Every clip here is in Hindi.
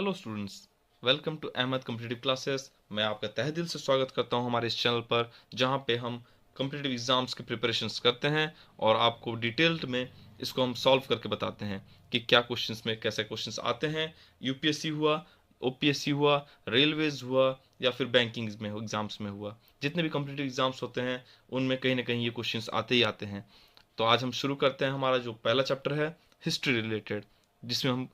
Hello students, welcome to Ahmad competitive classes. मैं आपका तहे दिल से स्वागत करता हूं हमारे इस चैनल पर, जहां पे हम कॉम्पिटिटिव एग्जाम्स की प्रिपरेशंस करते हैं और आपको डिटेल्ड में इसको हम सॉल्व करके बताते हैं कि क्या क्वेश्चंस में कैसे क्वेश्चंस आते हैं। यूपीएससी हुआ, ओपीएससी हुआ, रेलवेज हुआ या फिर बैंकिंग में एग्जाम्स में हुआ, जितने भी कॉम्पिटिटिव एग्जाम्स होते हैं उनमें कहीं ना कहीं ये क्वेश्चंस आते ही आते हैं। तो आज हम शुरू करते हैं हमारा जो पहला चैप्टर है हिस्ट्री रिलेटेड, जिसमें हम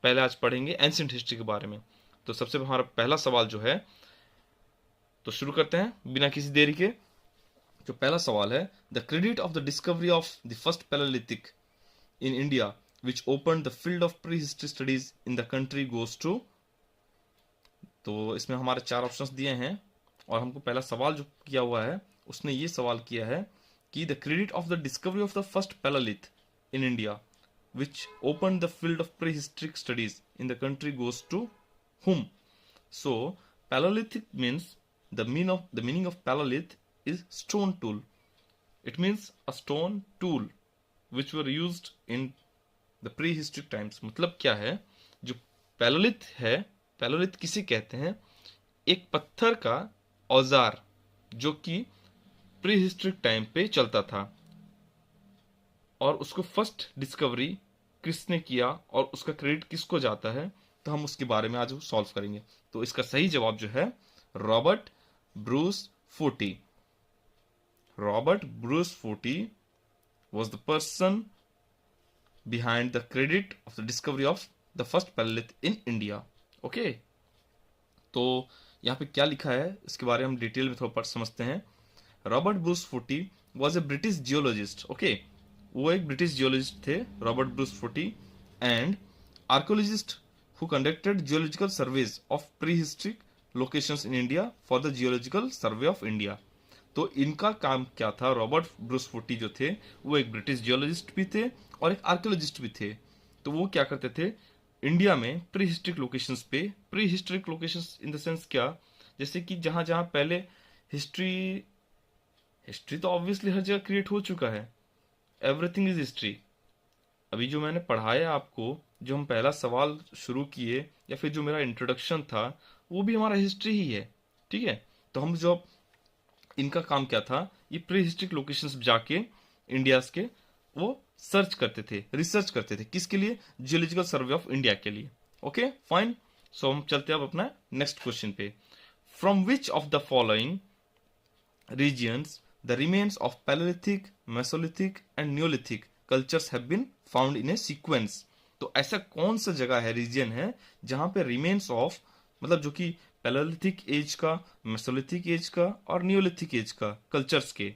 पहले आज पढ़ेंगे एंशिएंट हिस्ट्री के बारे में। तो सबसे हमारा पहला सवाल जो है, तो शुरू करते हैं बिना किसी देरी के। जो पहला सवाल है, the credit of the discovery of the first palaeolithic in India which open the field of prehistory studies in the country goes to. तो इसमें हमारे चार ऑप्शंस दिए हैं और हमको पहला सवाल जो किया हुआ है उसने ये सवाल किया है कि the credit of the discovery of the first palaeolith in India which opened the field of prehistoric studies in the country goes to whom? So Paleolithic means the meaning of Paleolith is stone tool. It means a stone tool which were used in the prehistoric times. मतलब क्या है? जो पैलोलिथ है, पैलोलिथ किसे कहते हैं? एक पत्थर का औजार जो कि प्रीहिस्टोरिक टाइम पे चलता था और उसको फर्स्ट डिस्कवरी किसने किया और उसका क्रेडिट किसको जाता है, तो हम उसके बारे में आज सॉल्व करेंगे। तो इसका सही जवाब जो है Robert Bruce forty. Robert Bruce forty was the person behind the credit of the discovery of the first पैलेलिथ in India. Okay, तो यहाँ पे क्या लिखा है इसके बारे में हम डिटेल में थोड़ा समझते हैं। Robert Bruce forty was a British geologist. Okay, वो एक ब्रिटिश जियोलॉजिस्ट थे Robert Bruce forty, and archaeologist who conducted geological surveys of pre historic locations in India for the geological survey of India. तो इनका काम क्या था? रॉबर्ट ब्रूस फोर्टी जो थे वो एक ब्रिटिश जियोलॉजिस्ट भी थे और एक आर्कोलॉजिस्ट भी थे। तो वो क्या करते थे, इंडिया में प्री हिस्ट्रिक लोकेशंस पे, pre historic locations in the sense क्या, जैसे कि जहां जहां पहले हिस्ट्री तो ऑब्वियसली हर जगह क्रिएट हो चुका है, एवरीथिंग इज हिस्ट्री। अभी जो मैंने पढ़ाया आपको, जो हम पहला सवाल शुरू किए या फिर जो मेरा इंट्रोडक्शन था, वो भी हमारा हिस्ट्री ही है। ठीक है, तो हम जो इनका काम क्या था, ये प्री हिस्ट्रिक लोकेशंस जाके इंडियाज के वो सर्च करते थे, रिसर्च करते थे, किसके लिए? जियोलॉजिकल सर्वे ऑफ इंडिया के लिए। ओके फाइन, सो हम चलते हैं अब अपना नेक्स्ट क्वेश्चन पे। From which of the following regions the remains of Paleolithic, Mesolithic and Neolithic cultures have been found in a sequence? तो ऐसा कौन सा जगह है, रीजन है, जहां पे रिमेन्स ऑफ, मतलब जो कि पैलेलिथिक एज का, मेसोलिथिक एज का और नियोलिथिक एज का कल्चर्स के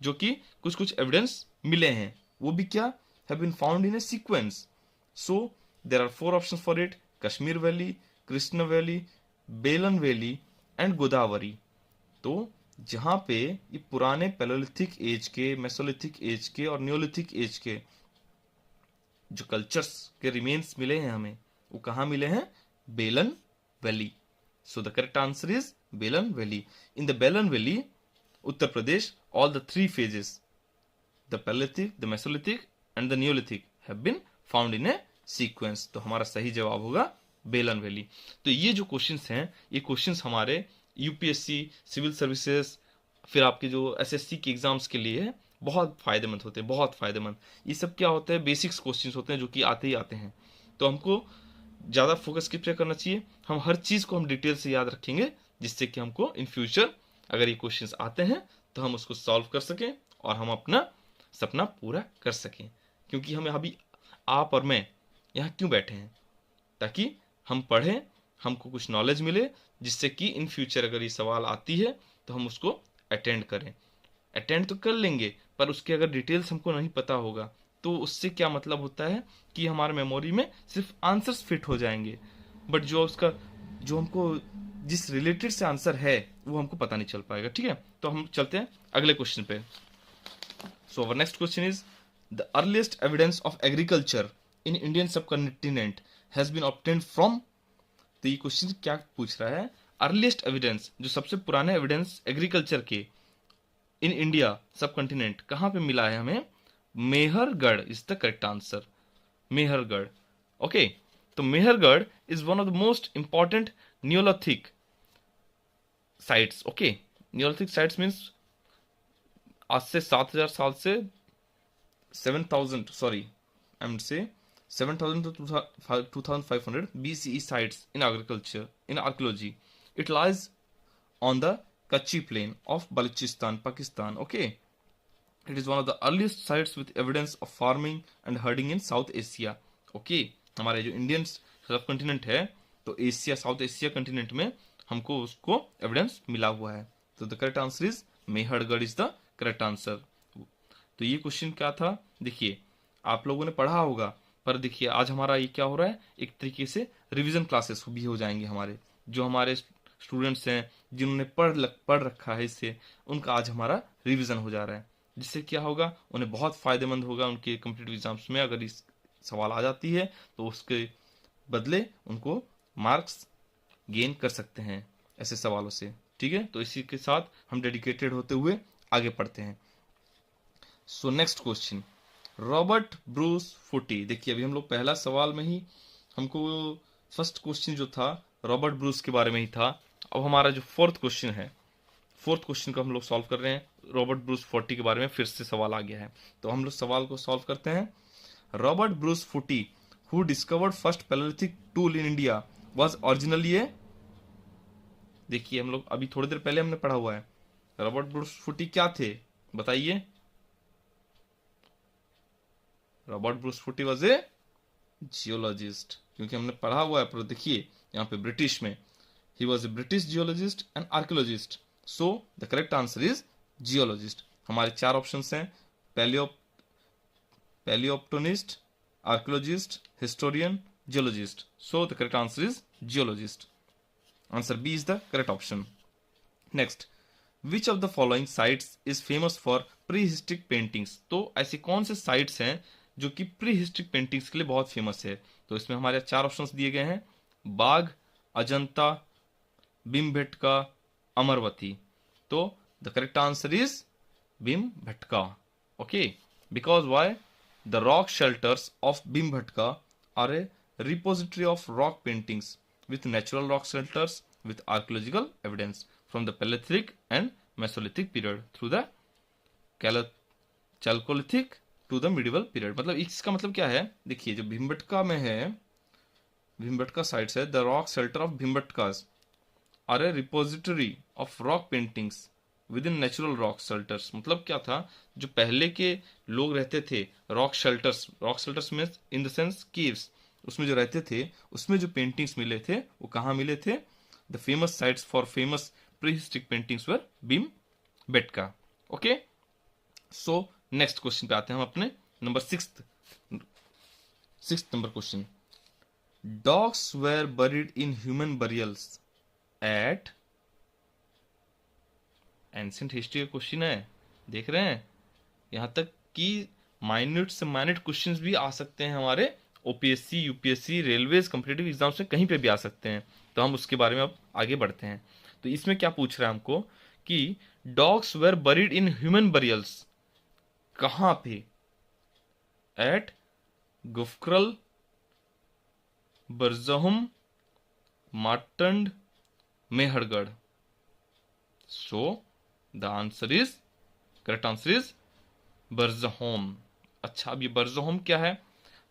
जो कि कुछ कुछ एविडेंस मिले हैं, वो भी क्या have been found in a sequence. So there are four options for it: Kashmir valley, Krishna valley, Belan valley and Godavari. तो जहां पे ये पुराने पैलेलिथिक एज के, मेसोलिथिक एज के और नियोलिथिक एज के जो कल्चर्स के रिमेन्स मिले हैं हमें, वो कहाँ मिले हैं? Belan valley. So the correct answer is Belan valley. In the Belan valley, Uttar Pradesh, all the three phases, the palaeolithic, the mesolithic and the neolithic have been found in a sequence. तो हमारा सही जवाब होगा बेलन वैली। तो ये जो क्वेश्चंस हैं, ये क्वेश्चंस हमारे यूपीएससी, सिविल सर्विसेज, फिर आपके जो एसएससी के एग्जाम्स के लिए बहुत फायदेमंद होते हैं, बहुत फायदेमंद। ये सब क्या होता है? बेसिक्स क्वेश्चंस होते हैं जो कि आते ही आते हैं। तो हमको ज़्यादा फोकस किस पे करना चाहिए? हम हर चीज़ को हम डिटेल से याद रखेंगे, जिससे कि हमको इन फ्यूचर अगर ये क्वेश्चंस आते हैं तो हम उसको सॉल्व कर सकें और हम अपना सपना पूरा कर सकें। क्योंकि हमें अभी आप और मैं यहाँ क्यों बैठे हैं? ताकि हम पढ़ें, हमको कुछ नॉलेज मिले, जिससे कि इन फ्यूचर अगर ये सवाल आती है तो हम उसको अटेंड करें। अटेंड तो कर लेंगे, पर उसके अगर डिटेल्स हमको नहीं पता होगा तो उससे क्या मतलब होता है कि हमारे मेमोरी में सिर्फ आंसर्स फिट हो जाएंगे, बट जो उसका, जो हमको जिस रिलेटेड से आंसर है वो हमको पता नहीं चल पाएगा। ठीक है, तो हम चलते हैं अगले क्वेश्चन पे। So our next question is the earliest evidence of agriculture in Indian subcontinent has been obtained from. तो ये क्वेश्चन क्या पूछ रहा है? अर्लीस्ट एविडेंस, जो सबसे पुराने एविडेंस एग्रीकल्चर के इन इंडिया सब कॉन्टिनेंट कहां पे मिला है हमें? Mehrgarh is the correct answer, Mehrgarh. Okay, तो Mehrgarh is one of the most important Neolithic sites. Okay, Neolithic sites means आज से 7,000 साल से 7,000, सॉरी आई एम से 7,000 to 2,500 BCE sites in agriculture, in archaeology. It lies on the Kachi plain of Balochistan, Pakistan. Okay, it is one of the earliest sites with evidence of farming and herding in South Asia. Okay, हमारे जो इंडियन सब कंटिनेंट है, तो एशिया, साउथ एशिया कंटिनेंट में हमको उसको एविडेंस मिला हुआ है। तो the correct answer is Mehrgarh is the correct answer. तो ये क्वेश्चन क्या था, देखिए आप लोगों ने पढ़ा होगा, पर देखिए आज हमारा ये क्या हो रहा है, एक तरीके से रिवीजन क्लासेस भी हो जाएंगे हमारे, जो हमारे स्टूडेंट्स हैं जिन्होंने पढ़ रखा है इससे, उनका आज हमारा रिवीजन हो जा रहा है, जिससे क्या होगा, उन्हें बहुत फायदेमंद होगा उनके कॉम्पिटिटिव एग्जाम्स में। अगर इस सवाल आ जाती है तो उसके बदले उनको मार्क्स गेन कर सकते हैं ऐसे सवालों से। ठीक है, तो इसी के साथ हम डेडिकेटेड होते हुए आगे पढ़ते हैं। सो नेक्स्ट क्वेश्चन, रॉबर्ट ब्रूस फुटी। देखिए अभी हम लोग पहला सवाल में ही हमको फर्स्ट क्वेश्चन जो था रॉबर्ट ब्रूस के बारे में ही था। अब हमारा जो फोर्थ क्वेश्चन है, फोर्थ क्वेश्चन को हम लोग सॉल्व कर रहे हैं। रॉबर्ट ब्रूस फुटी के बारे में फिर से सवाल आ गया है, तो हम लोग सवाल को सॉल्व करते हैं। Robert Bruce Foote who discovered first palaeolithic tool in India was originally a, देखिए हम लोग अभी थोड़ी देर पहले हमने पढ़ा हुआ है, रॉबर्ट ब्रूस फुटी क्या थे बताइए। रॉबर्ट ब्रूस फुटी वाज ए जियोलॉजिस्ट, क्योंकि हमने पढ़ा हुआ है, पर देखिए यहाँ पे ब्रिटिश में, he was a British geologist and archaeologist. So the correct answer is geologist. हमारे चार ऑप्शन हैं, palaeobotanist, archaeologist, historian, geologist. So the correct answer is geologist. Answer B is the correct option. Next, which of the following sites is famous for prehistoric paintings. तो ऐसी कौन से साइट्स हैं जो कि प्री हिस्ट्रिक पेंटिंग्स के लिए बहुत फेमस है। तो इसमें हमारे चार ऑप्शंस दिए गए हैं, बाघ, अजंता, भीमबेटका, अमरवती। तो the correct answer is Bhimbetka. Okay, because why, the rock shelters of Bhimbetka are a repository of rock paintings with natural rock shelters with archaeological evidence from the Paleolithic and Mesolithic period through the Chalcolithic to the medieval period। मतलब इसका मतलब क्या है, देखिए जो भीमबेटका में है, भीमबेटका साइट्स है, the rock shelter of Bhimbetkas are a repository of rock paintings within natural rock shelters. मतलब क्या था, जो पहले के लोग रहते थे रॉक शेल्टर्स में इन द सेंस केव्स, उसमें जो रहते थे, उसमें जो पेंटिंग्स मिले थे वो कहाँ मिले थे, the famous sites for famous prehistoric paintings were Bhimbetka. Okay, so next question पे आते हैं हम अपने number sixth number question. Dogs were buried in human burials at, ancient history का क्वेश्चन है, देख रहे हैं, यहां तक कि माइन्यूट से माइन्यूट क्वेश्चंस भी आ सकते हैं हमारे OPSC, UPSC, railways, competitive exams में कहीं पे भी आ सकते हैं। तो हम उसके बारे में अब आगे बढ़ते हैं। तो इसमें क्या पूछ रहा है हमको कि dogs were buried in human burials, कहां पे, at Gufkral, Burzahom, Martand, Mehrgarh. So the answer is, correct answer is Burzahom. अच्छा, अब ये बरजहोम क्या है,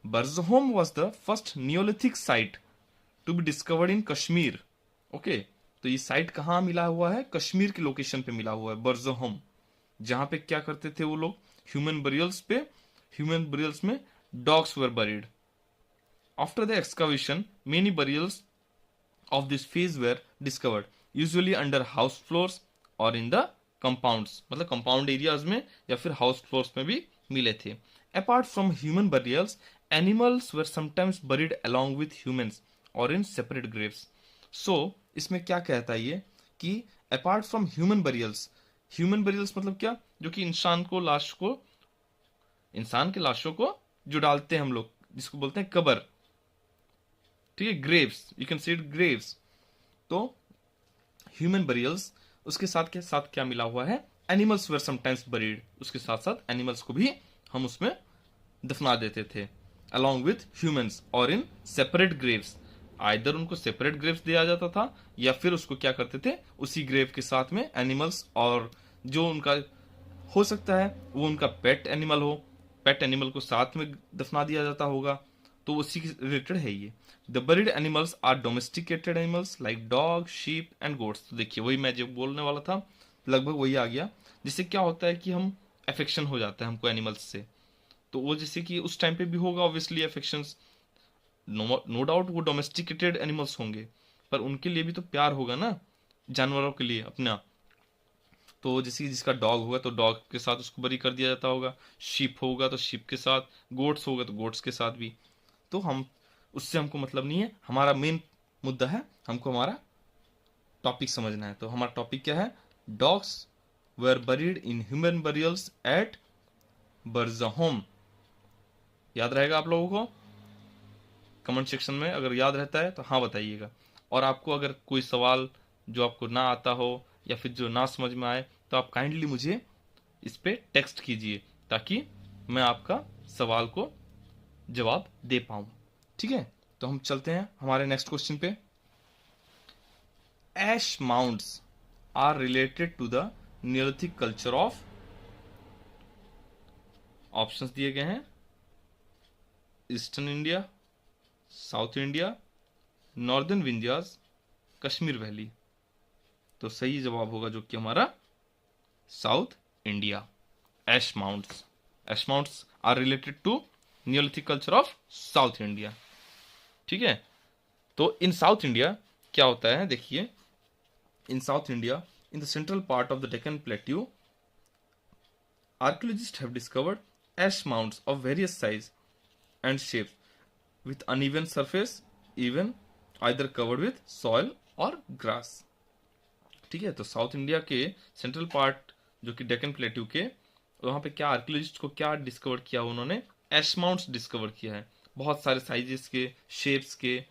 Burzahom was the first Neolithic site to be discovered in Kashmir. Okay, तो ये साइट कहाँ मिला हुआ है, कश्मीर के लोकेशन पे मिला हुआ है बरजहोम, जहां पे क्या करते थे वो लोग, ह्यूमन बरियल्स में dogs were buried. After the excavation many burials of this phase were discovered, usually under house floors और इन द कंपाउंड्स, मतलब कंपाउंड एरियाज में या फिर हाउस फ्लोर्स में भी मिले थे। Apart from human burials, animals were sometimes buried along with humans or in separate graves। so इसमें क्या कहता है ये कि apart from human burials मतलब क्या, जो कि इंसान के लाशों को जो डालते हैं हम लोग, जिसको बोलते हैं कब्र, ठीक है, Graves, you can say it Graves. तो ह्यूमन बरियल्स, उसके साथ क्या मिला हुआ है, एनिमल्स वर समटाइम्स बरीड, उसके साथ साथ एनिमल्स को भी हम उसमें दफना देते थे। along with humans or in separate graves। Either उनको सेपरेट ग्रेव्स दिया जाता था या फिर उसको क्या करते थे, उसी ग्रेव के साथ में एनिमल्स और जो उनका हो सकता है वो उनका पेट एनिमल हो, पेट एनिमल को साथ में दफना दिया जाता होगा। तो उसी के रिलेटेड है ये। The buried animals are domesticated animals like dog, sheep and goats. तो देखिए वही मैं जो बोलने वाला था लगभग वही आ गया। जिससे क्या होता है कि हम अफेक्शन हो जाता है हमको एनिमल्स से। तो वो जैसे कि उस टाइम पे भी होगा ऑब्वियसली अफेक्शंस, नो डाउट वो डोमेस्टिकेटेड एनिमल्स होंगे, पर उनके लिए भी तो प्यार होगा ना जानवरों के लिए अपना। तो जैसे कि जिसका डॉग होगा तो डॉग के साथ उसको बरी कर दिया जाता होगा, शीप होगा तो शीप के साथ, गोट्स होगा तो गोट्स के साथ भी। तो हम उससे हमको मतलब नहीं है, हमारा मेन मुद्दा है हमको हमारा टॉपिक समझना है। तो हमारा टॉपिक क्या है, dogs were buried in human burials at Burzahom. याद रहेगा आप लोगों को? कमेंट सेक्शन में अगर याद रहता है तो हाँ बताइएगा। और आपको अगर कोई सवाल जो आपको ना आता हो या फिर जो ना समझ में आए तो आप काइंडली मुझे इस पे टेक्स्ट कीजिए ताकि मैं आपका सवाल को जवाब दे पाऊं। ठीक है, तो हम चलते हैं हमारे नेक्स्ट क्वेश्चन पे। Ash mounds are related to the Neolithic culture of. Options दिए गए हैं, eastern India, south India, northern Vindhyas, Kashmir valley. तो सही जवाब होगा जो कि हमारा south India. Ash mounds, ash mounds are related to Neolithic culture of south India. ठीक है, तो इन साउथ इंडिया क्या होता है देखिए, in south India in the central part of the Deccan plateau archaeologists have discovered ash mounds of various size and shapes with uneven surface, even either covered with soil or grass। ठीक है, तो साउथ इंडिया के सेंट्रल पार्ट जो कि डेक्कन प्लेट्यू के, वहां पे क्या आर्कियोलॉजिस्ट को क्या डिस्कवर किया, उन्होंने एश माउंट्स डिस्कवर किया है, बहुत सारे साइजेस के, शेप्स के,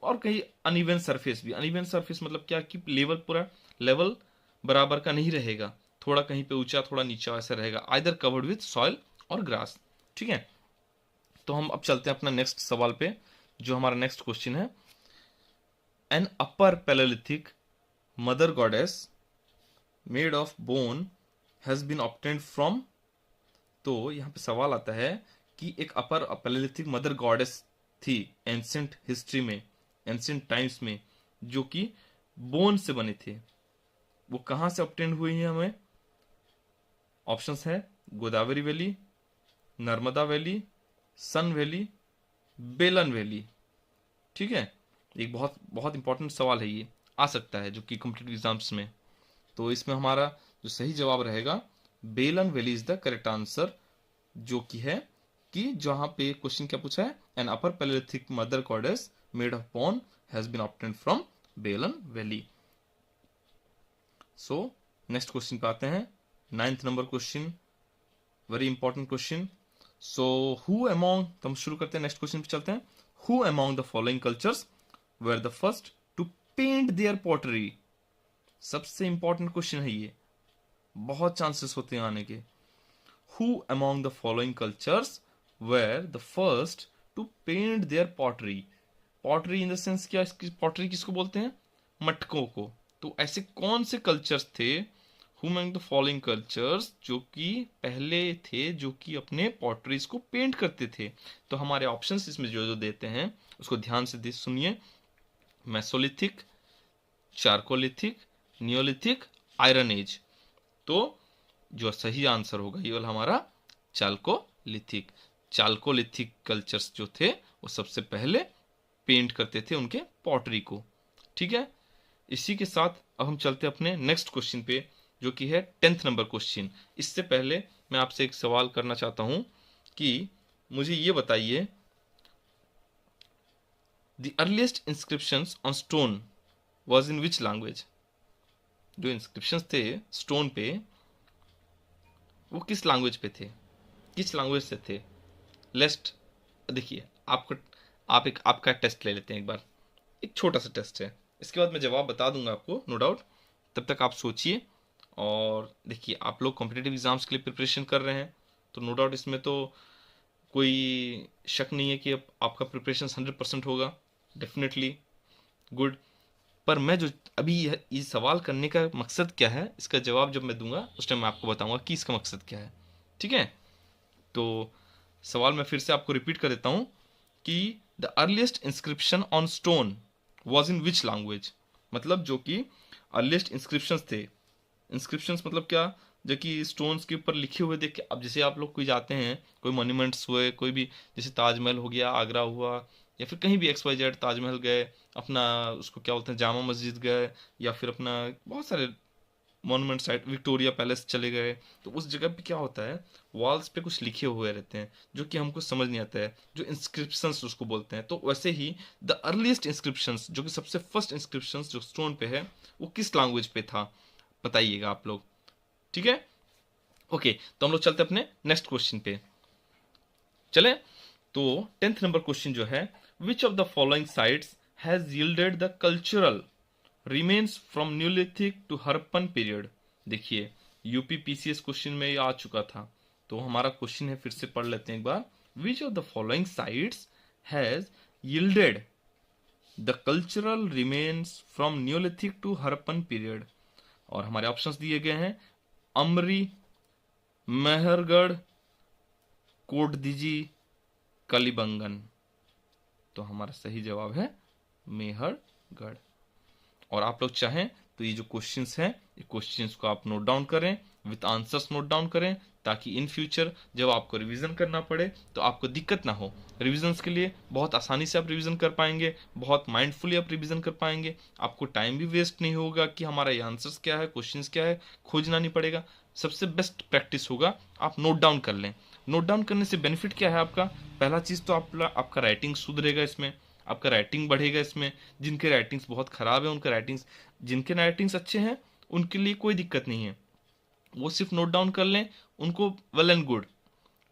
और कई अनइवन सरफेस भी। अनइवन सरफेस मतलब क्या कि लेवल पूरा लेवल बराबर का नहीं रहेगा, थोड़ा कहीं पे ऊंचा थोड़ा नीचा ऐसा रहेगा, आइदर कवर्ड विथ सॉइल और ग्रास। ठीक है, तो हम अब चलते हैं अपना नेक्स्ट सवाल पे। जो हमारा नेक्स्ट क्वेश्चन है, an upper palaeolithic mother goddess made of bone has been obtained from. तो यहाँ पे सवाल आता है कि एक अपर पैलेलिथिक मदर गॉडेस थी एंशिएंट हिस्ट्री में, एंशिएंट टाइम्स में, जो कि बोन से बने थे, वो कहां से ऑब्टेन हुई है हमें? ऑप्शंस है गोदावरी वैली, नर्मदा वैली, सन वैली, बेलन वैली। ठीक है, एक बहुत बहुत इंपॉर्टेंट सवाल है, ये आ सकता है जो कि कॉम्पिटिटिव एग्जाम्स में। तो इसमें हमारा जो सही जवाब रहेगा बेलन valley is the correct answer, जो कि है कि जहां पे क्वेश्चन क्या पूछा है, an upper palaeolithic mother goddess made of bone has been obtained from Belan valley. So next question पे आते हैं, 9th number question, very important question. So who among, तो हम शुरू करते हैं, नेक्स्ट क्वेश्चन पे चलते हैं। Who among the following cultures were the first to paint their pottery. सबसे इंपॉर्टेंट क्वेश्चन है ये, बहुत चांसेस होते हैं आने के। Who among the following cultures were the first to paint their pottery. Pottery in the sense क्या, पॉटरी किसको बोलते हैं? मटकों को। तो ऐसे कौन से कल्चर्स थे, who among the following cultures, जो कि पहले थे, जो कि अपने पॉटरीज को पेंट करते थे? तो हमारे ऑप्शंस इसमें जो जो देते हैं उसको ध्यान से सुनिए। Mesolithic, chalcolithic, neolithic, iron age. तो जो सही आंसर होगा ये वाला हमारा चालकोलिथिक। चालकोलिथिक कल्चर्स जो थे वो सबसे पहले पेंट करते थे उनके पॉटरी को। ठीक है, इसी के साथ अब हम चलते हैं अपने नेक्स्ट क्वेश्चन पे, जो कि है 10th नंबर क्वेश्चन। इससे पहले मैं आपसे एक सवाल करना चाहता हूं कि मुझे ये बताइए, the earliest inscriptions on stone was in which language. जो इंस्क्रिप्शंस थे स्टोन पे वो किस लैंग्वेज पे थे, किस लैंग्वेज से थे? लेस्ट देखिए, आपका टेस्ट ले लेते हैं एक बार, एक छोटा सा टेस्ट है, इसके बाद मैं जवाब बता दूंगा आपको नो डाउट। तब तक आप सोचिए, और देखिए आप लोग कॉम्पिटिटिव एग्जाम्स के लिए प्रिपरेशन कर रहे हैं तो नो डाउट इसमें तो कोई शक नहीं है कि आपका प्रिपरेशन 100% होगा, डेफिनेटली गुड। पर मैं जो अभी ये सवाल करने का मकसद क्या है, इसका जवाब जब मैं दूंगा उस टाइम मैं आपको बताऊंगा कि इसका मकसद क्या है, ठीक है। तो सवाल मैं फिर से आपको रिपीट कर देता हूं कि the earliest inscription on stone was in which language, मतलब जो कि अर्लीस्ट इंस्क्रिप्शंस थे। इंस्क्रिप्शंस मतलब क्या, जो कि स्टोन्स के ऊपर लिखे हुए देख के, अब जैसे आप लोग कोई जाते हैं, कोई मॉन्यूमेंट्स हुए, कोई भी जैसे ताजमहल हो गया, आगरा हुआ, या फिर कहीं भी XYZ, ताजमहल गए, अपना उसको क्या बोलते हैं जामा मस्जिद गए, या फिर अपना बहुत सारे मॉन्यूमेंट साइट, विक्टोरिया पैलेस चले गए, तो उस जगह पे क्या होता है, वॉल्स पे कुछ लिखे हुए रहते हैं जो कि हमको समझ नहीं आता है, जो इंस्क्रिप्शंस उसको बोलते हैं। तो वैसे ही द अर्लीस्ट इंस्क्रिप्शंस, जो कि सबसे फर्स्ट इंस्क्रिप्शंस जो स्टोन पे है, वो किस लैंग्वेज पे था, बताइएगा आप लोग, ठीक है। ओके, तो हम लोग चलते अपने नेक्स्ट क्वेश्चन पे चले। तो 10th नंबर क्वेश्चन जो है, which of the following sites has yielded the cultural remains from Neolithic to Harappan period. देखिए, यूपी PCS क्वेश्चन में ये आ चुका था, तो हमारा क्वेश्चन है, फिर से पढ़ लेते हैं एक बार। Which of the following sites has yielded the cultural remains from Neolithic to Harappan period, और हमारे ऑप्शंस दिए गए हैं, अमरी, मेहरगढ़, कोटदीजी, कलिबंगन। तो हमारा सही जवाब है मेहरगढ़। और आप लोग चाहें तो ये जो क्वेश्चंस हैं, ये क्वेश्चंस को आप नोट डाउन करें, विद आंसर्स नोट डाउन करें, ताकि इन फ्यूचर जब आपको रिवीजन करना पड़े तो आपको दिक्कत ना हो। रिवीजन्स के लिए बहुत आसानी से आप रिवीजन कर पाएंगे, बहुत माइंडफुली आप रिवीजन कर पाएंगे, आपको टाइम भी वेस्ट नहीं होगा कि हमारा ये आंसर्स क्या है, क्वेश्चंस क्या है, खोजना नहीं पड़ेगा। सबसे बेस्ट प्रैक्टिस होगा आप नोट डाउन कर लें। नोट डाउन करने से बेनिफिट क्या है आपका, पहला चीज़ तो आपका राइटिंग सुधरेगा, इसमें आपका राइटिंग बढ़ेगा। इसमें जिनके राइटिंग्स बहुत ख़राब है उनका राइटिंग्स, जिनके राइटिंग्स अच्छे हैं उनके लिए कोई दिक्कत नहीं है, वो सिर्फ नोट डाउन कर लें, उनको well and good,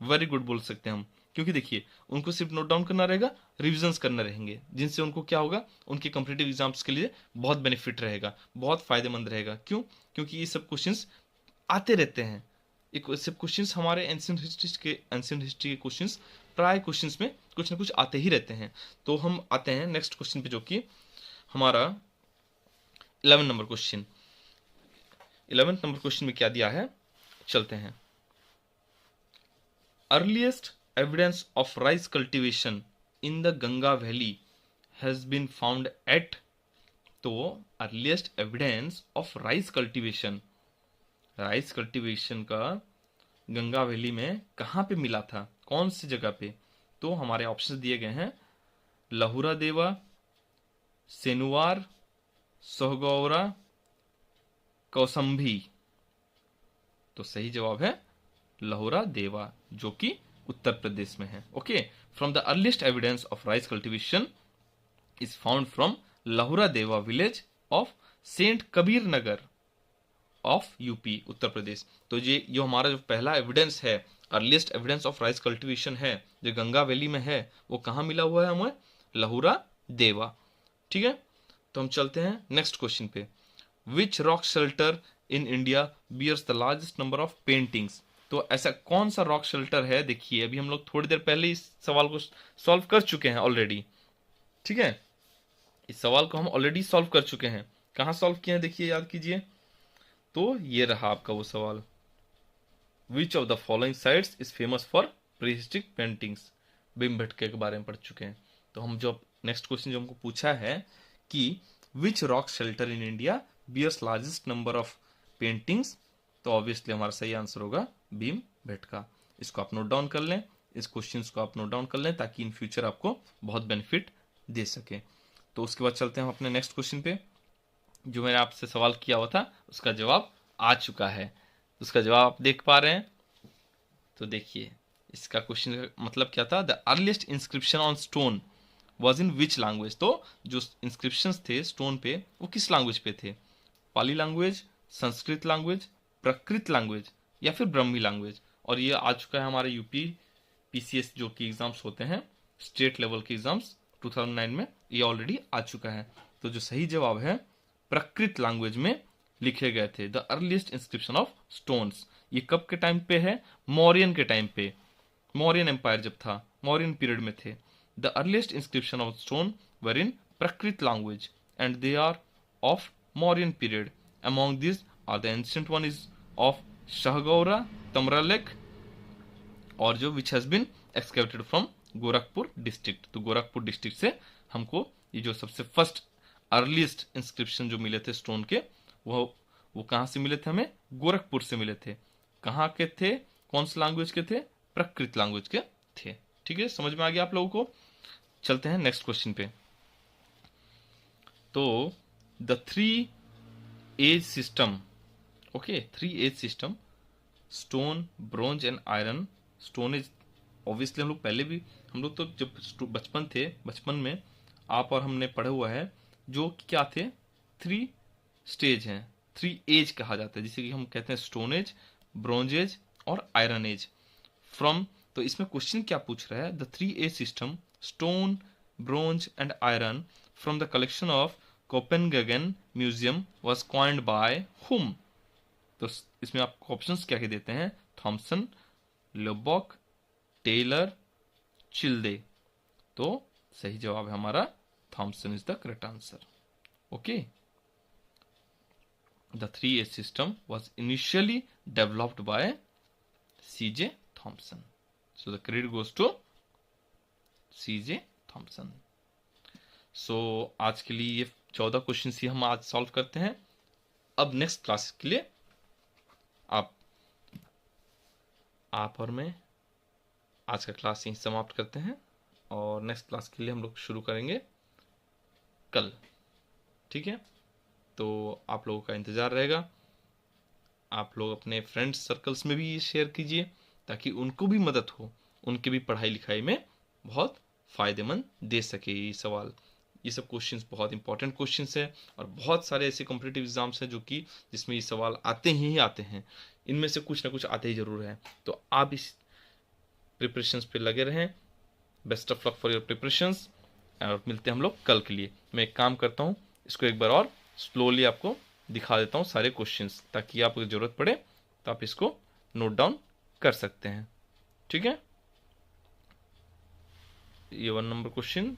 very good बोल सकते हैं हम। क्योंकि देखिए, उनको सिर्फ नोट डाउन करना रहेगा, रिविजन्स करने रहेंगे, जिनसे उनको क्या होगा, उनके कॉम्पिटिटिव एग्जाम्स के लिए बहुत बेनिफिट रहेगा, बहुत फायदेमंद रहेगा। क्यों? क्योंकि ये सब क्वेश्चंस आते रहते हैं। एक सब क्वेश्चंस हमारे एंशिएंट हिस्ट्री के क्वेश्चंस, प्राय क्वेश्चंस में कुछ ना कुछ आते ही रहते हैं। तो हम आते हैं नेक्स्ट क्वेश्चन पे, जो कि हमारा 11 number question. 11th number question में क्या दिया है, चलते हैं। Earliest evidence of rice cultivation in the Ganga valley has been found at. तो earliest evidence of rice cultivation, rice cultivation का गंगा वैली में कहाँ पे मिला था, कौन सी जगह पे। तो हमारे ऑप्शन दिए गए हैं, लहुरा देवा, सेनुवार, सोहगौरा, कौसंभी। तो सही जवाब है लहुरा देवा, जो कि उत्तर प्रदेश में है। Okay, from the earliest evidence of rice cultivation is found from Lahuradewa village of Sant Kabir Nagar of UP, Uttar Pradesh. तो ये जो हमारा जो पहला एविडेंस है, earliest evidence of rice cultivation है, जो गंगा वैली में है, वो कहाँ मिला हुआ है हमें, लहुरा देवा, ठीक है। तो हम चलते हैं नेक्स्ट क्वेश्चन पे। Which rock shelter in India bears the largest number of paintings. तो ऐसा कौन सा रॉक शेल्टर है, देखिए अभी हम लोग थोड़ी देर पहले इस सवाल को सॉल्व कर चुके हैं ऑलरेडी, ठीक है। इस सवाल को हम ऑलरेडी सॉल्व कर चुके हैं। कहाँ सॉल्व किए हैं, देखिए याद कीजिए। तो ये रहा आपका वो सवाल, विच of the following sites is famous for prehistoric paintings, Bhimbetka के बारे में पढ़ चुके हैं। तो हम जो नेक्स्ट क्वेश्चन जो हमको पूछा है कि which rock shelter in India bears largest number of paintings, तो ऑब्वियसली हमारा सही आंसर होगा भीमबेटका। इसको आप नोट डाउन कर लें, इस क्वेश्चन को आप नोट डाउन कर लें, ताकि इन फ्यूचर आपको बहुत बेनिफिट दे सके। तो उसके बाद चलते हैं हम अपने नेक्स्ट क्वेश्चन पे। जो मैंने आपसे सवाल किया हुआ था उसका जवाब आ चुका है, उसका जवाब आप देख पा रहे हैं। तो देखिए, इसका क्वेश्चन का मतलब क्या था, the earliest inscription on stone was in which language. तो जो इंस्क्रिप्शन थे स्टोन पे, वो किस लैंग्वेज पे थे, पाली लैंग्वेज, संस्कृत लैंग्वेज, प्राकृत लैंग्वेज, या फिर ब्रह्मी लैंग्वेज। और ये आ चुका है हमारे यूपी PCS जो कि एग्जाम्स होते हैं, स्टेट लेवल के एग्जाम्स 2009 में, ये ऑलरेडी आ चुका है। तो जो सही जवाब है, प्राकृत लैंग्वेज में लिखे गए थे the earliest inscription of stones. ये कब के टाइम पे है, मौर्यन के टाइम पे, मौर्यन एम्पायर जब था, मौर्यन पीरियड में थे। The earliest inscription of stone were in Prakrit language and they are of Mauryan period. Among this are the ancient one is of Shahgaura, तमरालेक, और जो which has been excavated from Gorakhpur district. तो गोरखपुर डिस्ट्रिक्ट से हमको ये जो सबसे फर्स्ट अर्लीस्ट इंस्क्रिप्शन जो मिले थे स्टोन के, वो कहाँ से मिले थे? हमें गोरखपुर से मिले थे। कहाँ के थे? कौन सी लैंग्वेज के थे? प्राकृत लैंग्वेज के थे। ठीक है, समझ में आ गया आप लोगों को? चलते हैं नेक्स्ट क्वेश्चन पे। तो the 3 age system, okay, 3 age system, stone, bronze and iron. Stone age obviously हम लोग तो जब बचपन में आप और हमने पढ़ा हुआ है, जो क्या थे? 3 स्टेज हैं, 3 एज कहा जाता है, जिसे कि हम कहते हैं स्टोन एज, ब्रोंज एज और आयरन एज। फ्रॉम, तो इसमें क्वेश्चन क्या पूछ रहा है? The 3 age system, stone, bronze and iron from the collection of Copenhagen museum was coined by whom. तो इसमें आपको ऑप्शंस क्या क्या देते हैं? Thomson, Lubbock, Taylor, Childe. तो सही जवाब है हमारा Thomson is the correct answer. Okay, the 3 age system was initially developed by C.J. Thomson. So the credit goes to C.J. Thomson. So आज के लिए ये 14 क्वेश्चन ही हम आज सॉल्व करते हैं। अब नेक्स्ट क्लास के लिए आप और मैं आज का क्लास यहीं समाप्त करते हैं, और नेक्स्ट क्लास के लिए हम लोग शुरू करेंगे कल। ठीक है, तो आप लोगों का इंतज़ार रहेगा। आप लोग अपने फ्रेंड्स सर्कल्स में भी ये शेयर कीजिए, ताकि उनको भी मदद हो, उनके भी पढ़ाई लिखाई में बहुत फ़ायदेमंद दे सके ये सवाल। ये सब क्वेश्चंस बहुत इंपॉर्टेंट क्वेश्चंस है, और बहुत सारे ऐसे कॉम्पिटिटिव एग्जाम्स हैं जो कि जिसमें ये सवाल आते ही आते हैं। इनमें से कुछ ना कुछ आते ही ज़रूर हैं। तो आप इस प्रिपरेशंस पे लगे रहें। Best of luck for your preparations, और मिलते हैं हम लोग कल के लिए। मैं एक काम करता हूँ, इसको एक बार और स्लोली आपको दिखा देता हूँ सारे क्वेश्चंस, ताकि आपको ज़रूरत पड़े तो आप इसको नोट डाउन कर सकते हैं। ठीक है, ये 1 number question,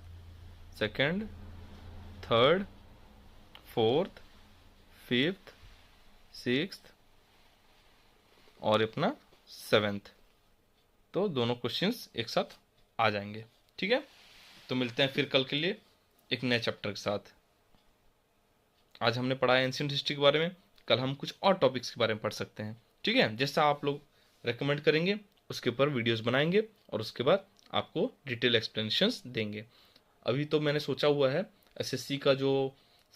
second, third, fourth, fifth, sixth और अपना 7th। तो दोनों क्वेश्चंस एक साथ आ जाएंगे। ठीक है, तो मिलते हैं फिर कल के लिए एक नए चैप्टर के साथ। आज हमने पढ़ा है एंशिएंट हिस्ट्री के बारे में, कल हम कुछ और टॉपिक्स के बारे में पढ़ सकते हैं। ठीक है, जैसा आप लोग रेकमेंड करेंगे उसके ऊपर वीडियोस बनाएंगे, और उसके बाद आपको डिटेल एक्सप्लेनेशंस देंगे। अभी तो मैंने सोचा हुआ है एसएससी का जो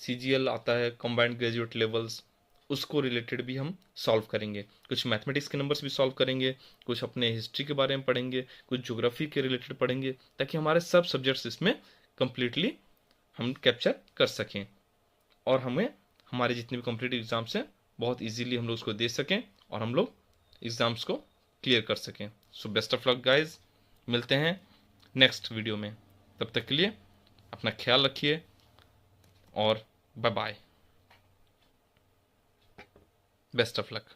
CGL आता है, कंबाइंड ग्रेजुएट लेवल्स, उसको रिलेटेड भी हम सॉल्व करेंगे। कुछ मैथमेटिक्स के नंबर्स भी सॉल्व करेंगे, कुछ अपने हिस्ट्री के बारे में पढ़ेंगे, कुछ ज्योग्राफी के रिलेटेड पढ़ेंगे, ताकि हमारे सब सब्जेक्ट्स इसमें कंप्लीटली हम कैप्चर कर सकें, और हमें हमारे जितने भी कॉम्पिटिटिव एग्जाम्स हैं बहुत इजीली हम लोग उसको दे सकें, और हम लोग एग्जाम्स को क्लियर कर सकें। So best of luck guys, मिलते हैं नेक्स्ट वीडियो में। तब तक के लिए अपना ख्याल रखिए, और bye bye, best of luck.